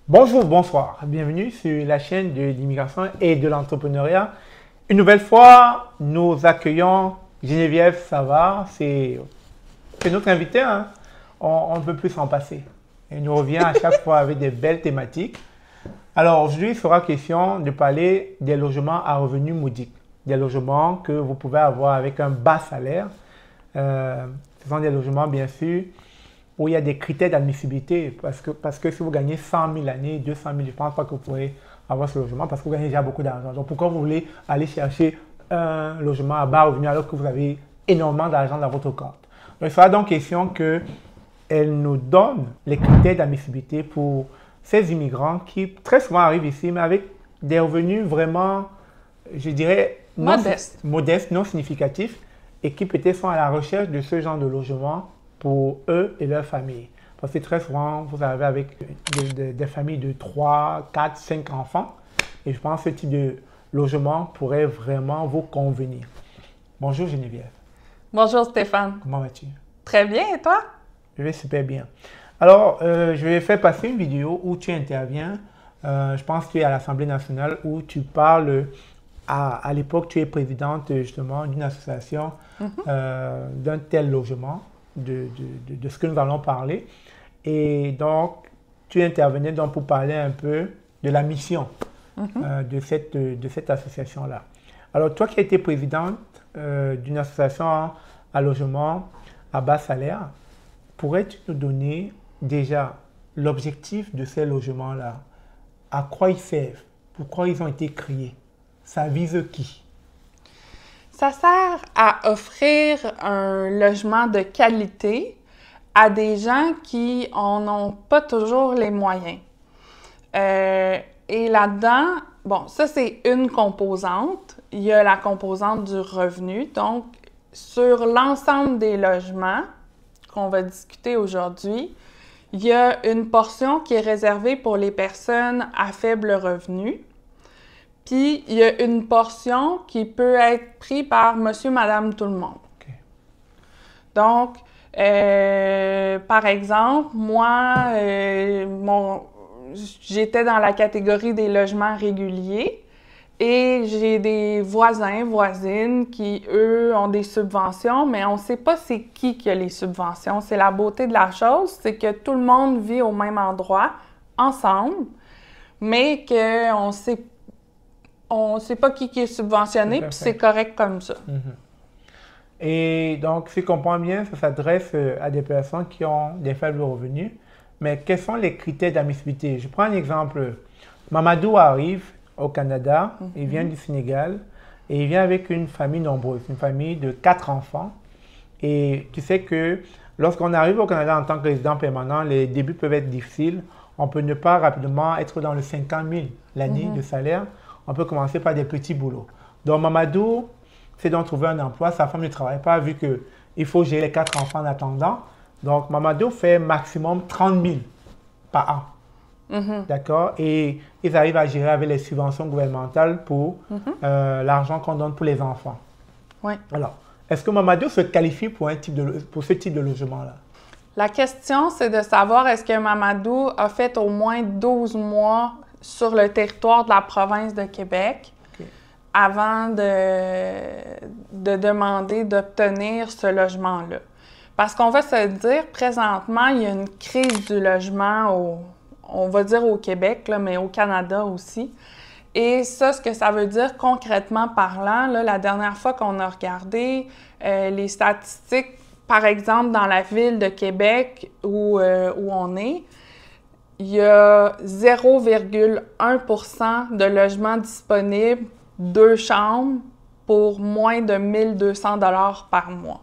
Bonjour, bonsoir. Bienvenue sur la chaîne de l'immigration et de l'entrepreneuriat. Une nouvelle fois, nous accueillons Geneviève Savard. C'est notre invitée. Hein. On ne peut plus s'en passer. Elle nous revient à chaque fois avec des belles thématiques. Alors aujourd'hui, il sera question de parler des logements à revenus modiques. Des logements que vous pouvez avoir avec un bas salaire. Ce sont des logements, bien sûr, où il y a des critères d'admissibilité. Parce que si vous gagnez 100 000 l'année, 200 000, je ne pense pas que vous pourrez avoir ce logement parce que vous gagnez déjà beaucoup d'argent. Donc pourquoi vous voulez aller chercher un logement à bas revenu alors que vous avez énormément d'argent dans votre compte? Donc, il sera donc question qu'elle nous donne les critères d'admissibilité pour ces immigrants qui très souvent arrivent ici, mais avec des revenus vraiment, je dirais, modestes, non significatifs, et qui peut-être sont à la recherche de ce genre de logement pour eux et leur famille. Parce que très souvent, vous arrivez avec des familles de 3, 4, 5 enfants, et je pense que ce type de logement pourrait vraiment vous convenir. Bonjour Geneviève. Bonjour Stéphane. Comment vas-tu? Très bien, et toi? Je vais super bien. Alors, je vais faire passer une vidéo où tu interviens. Je pense que tu es à l'Assemblée nationale où tu parles, à l'époque, tu es présidente justement d'une association d'un tel logement, de ce que nous allons parler. Et donc, tu intervenais donc pour parler un peu de la mission de cette association-là. Alors, toi qui as été présidente d'une association à logement à bas salaire, pourrais-tu nous donner déjà l'objectif de ces logements-là? À quoi ils servent? Pourquoi ils ont été créés? Ça vise qui? Ça sert à offrir un logement de qualité à des gens qui n'en ont pas toujours les moyens. Et là-dedans, bon, ça c'est une composante. Il y a la composante du revenu. Donc, sur l'ensemble des logements qu'on va discuter aujourd'hui, il y a une portion qui est réservée pour les personnes à faible revenu. Puis, il y a une portion qui peut être prise par monsieur, madame, tout le monde. Okay. Donc, par exemple, moi, j'étais dans la catégorie des logements réguliers et j'ai des voisins, voisines qui, eux, ont des subventions, mais on ne sait pas c'est qui a les subventions. C'est la beauté de la chose, c'est que tout le monde vit au même endroit, ensemble, mais qu'on ne sait pas qui est subventionné, puis c'est correct comme ça. Et donc, si je comprends bien, ça s'adresse à des personnes qui ont des faibles revenus. Mais quels sont les critères d'admissibilité? Je prends un exemple. Mamadou arrive au Canada, il vient du Sénégal et il vient avec une famille nombreuse, une famille de 4 enfants. Et tu sais que lorsqu'on arrive au Canada en tant que résident permanent, les débuts peuvent être difficiles. On peut ne pas rapidement être dans le 50 000 l'année de salaire. On peut commencer par des petits boulots. Donc Mamadou, c'est donc trouver un emploi. Sa femme ne travaille pas vu qu'il faut gérer les 4 enfants en attendant. Donc Mamadou fait maximum 30 000 par an. D'accord? Et ils arrivent à gérer avec les subventions gouvernementales pour l'argent qu'on donne pour les enfants. Oui. Alors, est-ce que Mamadou se qualifie pour ce type de logement-là? La question, c'est de savoir est-ce que Mamadou a fait au moins 12 mois sur le territoire de la province de Québec avant de demander d'obtenir ce logement-là. Parce qu'on va se dire, présentement, il y a une crise du logement, on va dire au Québec, là, mais au Canada aussi. Et ça, ce que ça veut dire concrètement parlant, là, la dernière fois qu'on a regardé les statistiques, par exemple, dans la ville de Québec où on est, il y a 0,1% de logements disponibles, 2 chambres, pour moins de 1 200 $ par mois.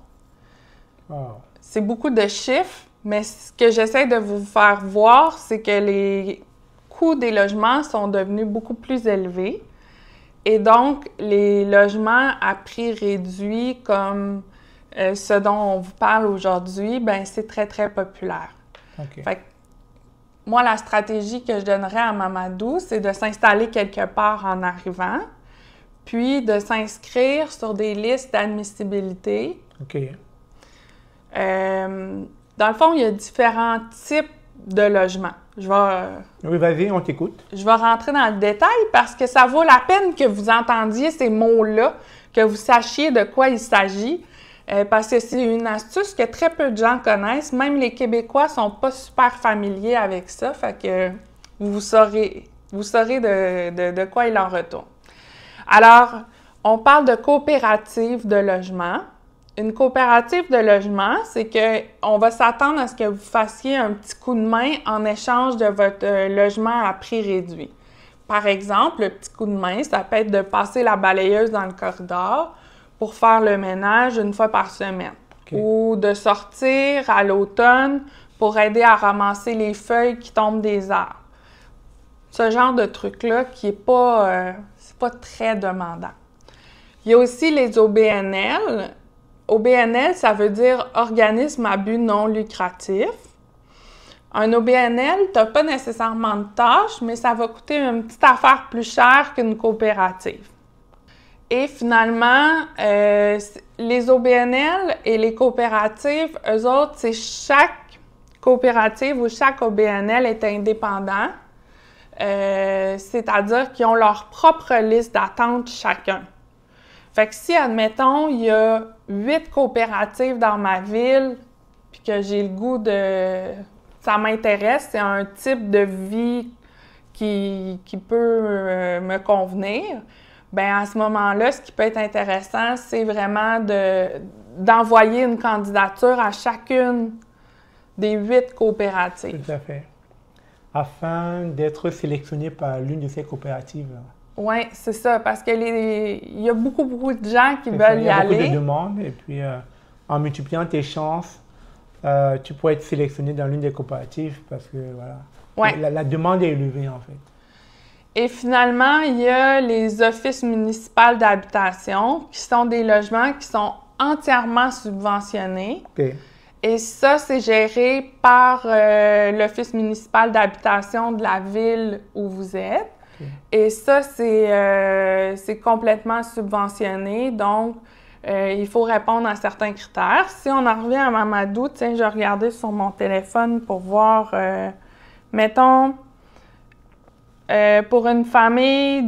Wow. C'est beaucoup de chiffres, mais ce que j'essaie de vous faire voir, c'est que les coûts des logements sont devenus beaucoup plus élevés. Et donc, les logements à prix réduit, comme ce dont on vous parle aujourd'hui, ben c'est très, très populaire. Okay. Fait que, moi, la stratégie que je donnerais à Mamadou, c'est de s'installer quelque part en arrivant, puis de s'inscrire sur des listes d'admissibilité. OK. Dans le fond, il y a différents types de logements. Oui, vas-y, on t'écoute. Je vais rentrer dans le détail parce que ça vaut la peine que vous entendiez ces mots-là, que vous sachiez de quoi il s'agit, parce que c'est une astuce que très peu de gens connaissent. Même les Québécois sont pas super familiers avec ça, fait que vous saurez de quoi il en retourne. Alors, on parle de coopérative de logement. Une coopérative de logement, c'est qu'on va s'attendre à ce que vous fassiez un petit coup de main en échange de votre logement à prix réduit. Par exemple, le petit coup de main, ça peut être de passer la balayeuse dans le corridor pour faire le ménage une fois par semaine. Okay. Ou de sortir à l'automne pour aider à ramasser les feuilles qui tombent des arbres. Ce genre de truc-là qui n'est pas, c'est pas très demandant. Il y a aussi les OBNL. OBNL, ça veut dire organisme à but non lucratif. Un OBNL, tu n'as pas nécessairement de tâches, mais ça va coûter une petite affaire plus chère qu'une coopérative. Et finalement, les OBNL et les coopératives, eux autres, c'est chaque coopérative ou chaque OBNL est indépendant. C'est-à-dire qu'ils ont leur propre liste d'attente chacun. Fait que si, admettons, il y a 8 coopératives dans ma ville, puis que j'ai le goût de... ça m'intéresse, c'est un type de vie qui peut me convenir, bien, à ce moment-là, ce qui peut être intéressant, c'est vraiment d'envoyer une candidature à chacune des 8 coopératives. Tout à fait. Afin d'être sélectionné par l'une de ces coopératives. Oui, c'est ça, parce qu'il y a beaucoup de gens qui veulent y aller. Il y a beaucoup de demandes, et puis en multipliant tes chances, tu pourrais être sélectionné dans l'une des coopératives parce que voilà, la demande est élevée en fait. Et finalement, il y a les offices municipaux d'habitation qui sont des logements qui sont entièrement subventionnés. Okay. Et ça, c'est géré par l'office municipal d'habitation de la ville où vous êtes. Et ça, c'est complètement subventionné, donc il faut répondre à certains critères. Si on en revient à Mamadou, tiens, je regardais sur mon téléphone pour voir, mettons, pour une famille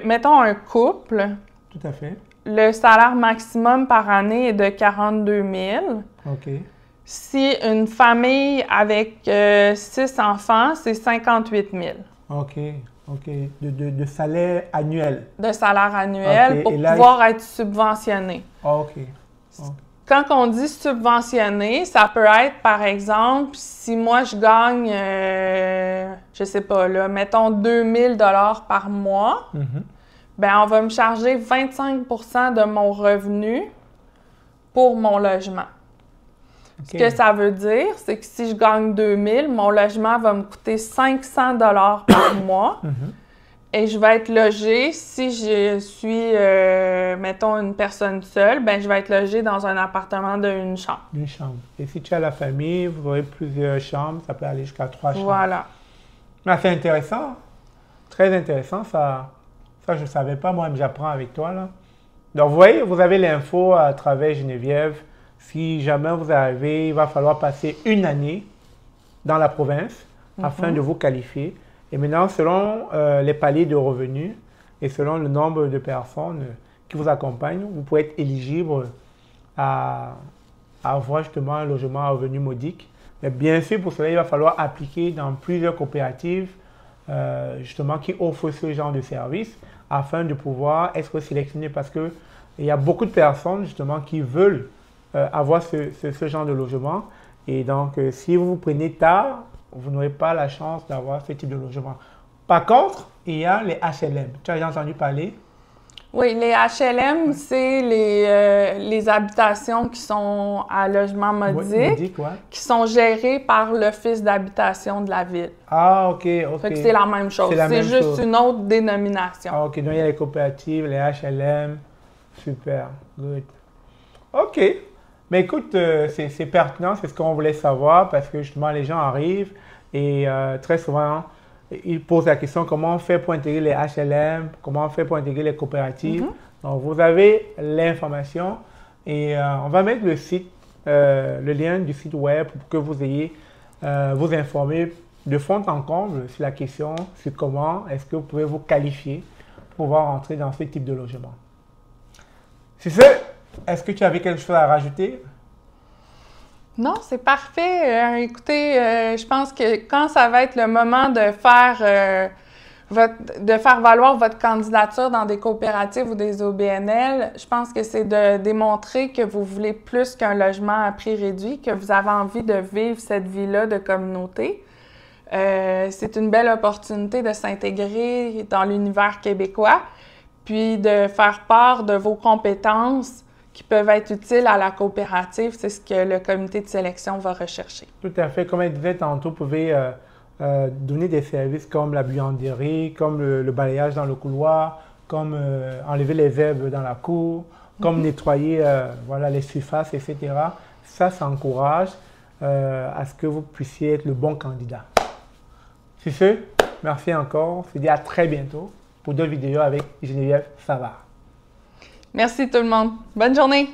mettons un couple. Tout à fait. Le salaire maximum par année est de 42 000. OK. Si une famille avec 6 enfants, c'est 58 000. OK. OK. De salaire annuel. De salaire annuel, okay, pour pouvoir être subventionné. OK. Quand on dit subventionné, ça peut être, par exemple, si moi je gagne, je sais pas, là, mettons 2 000 $ par mois, ben on va me charger 25 % de mon revenu pour mon logement. Okay. Ce que ça veut dire, c'est que si je gagne 2 000, mon logement va me coûter 500 $ par mois. Et je vais être logée, si je suis, mettons, une personne seule, ben je vais être logée dans un appartement d'une chambre. Une chambre. Et si tu as la famille, vous aurez plusieurs chambres, ça peut aller jusqu'à 3 chambres. Voilà. C'est intéressant. Très intéressant. Ça je ne savais pas. Moi, j'apprends avec toi, là. Donc, vous voyez, vous avez l'info à travers Geneviève. Si jamais vous arrivez, il va falloir passer une année dans la province afin de vous qualifier. Et maintenant, selon les paliers de revenus et selon le nombre de personnes qui vous accompagnent, vous pouvez être éligible à avoir justement un logement à revenu modique. Mais bien sûr, pour cela, il va falloir appliquer dans plusieurs coopératives justement qui offrent ce genre de services afin de pouvoir être sélectionné parce qu'il y a beaucoup de personnes justement qui veulent avoir ce genre de logement. Et donc, si vous vous prenez tard, vous n'aurez pas la chance d'avoir ce type de logement. Par contre, il y a les HLM. Tu as déjà entendu parler? Oui, les HLM, c'est les habitations qui sont à logement modique, qui sont gérées par l'Office d'habitation de la ville. Ah, OK, OK. Fait que c'est la même chose. C'est juste une autre dénomination. Ah, OK. Donc, il y a les coopératives, les HLM. Super. Good. OK. Mais écoute, c'est pertinent, c'est ce qu'on voulait savoir parce que justement, les gens arrivent et très souvent, ils posent la question comment on fait pour intégrer les HLM, comment on fait pour intégrer les coopératives. Donc, vous avez l'information et on va mettre le site, le lien du site web pour que vous ayez vous informer de fond en comble sur la question sur comment est-ce que vous pouvez vous qualifier pour pouvoir entrer dans ce type de logement. Sur ce, est-ce que tu avais quelque chose à rajouter? Non, c'est parfait. Écoutez, je pense que quand ça va être le moment de faire valoir votre candidature dans des coopératives ou des OBNL, je pense que c'est de démontrer que vous voulez plus qu'un logement à prix réduit, que vous avez envie de vivre cette vie-là de communauté. C'est une belle opportunité de s'intégrer dans l'univers québécois, puis de faire part de vos compétences qui peuvent être utiles à la coopérative. C'est ce que le comité de sélection va rechercher. Tout à fait. Comme elle disait tantôt, vous pouvez donner des services comme la buanderie, comme le balayage dans le couloir, comme enlever les herbes dans la cour, comme nettoyer voilà, les surfaces, etc. Ça encourage à ce que vous puissiez être le bon candidat. Sur ce, merci encore. Je vous dis à très bientôt pour d'autres vidéos avec Geneviève Savard. Merci tout le monde. Bonne journée!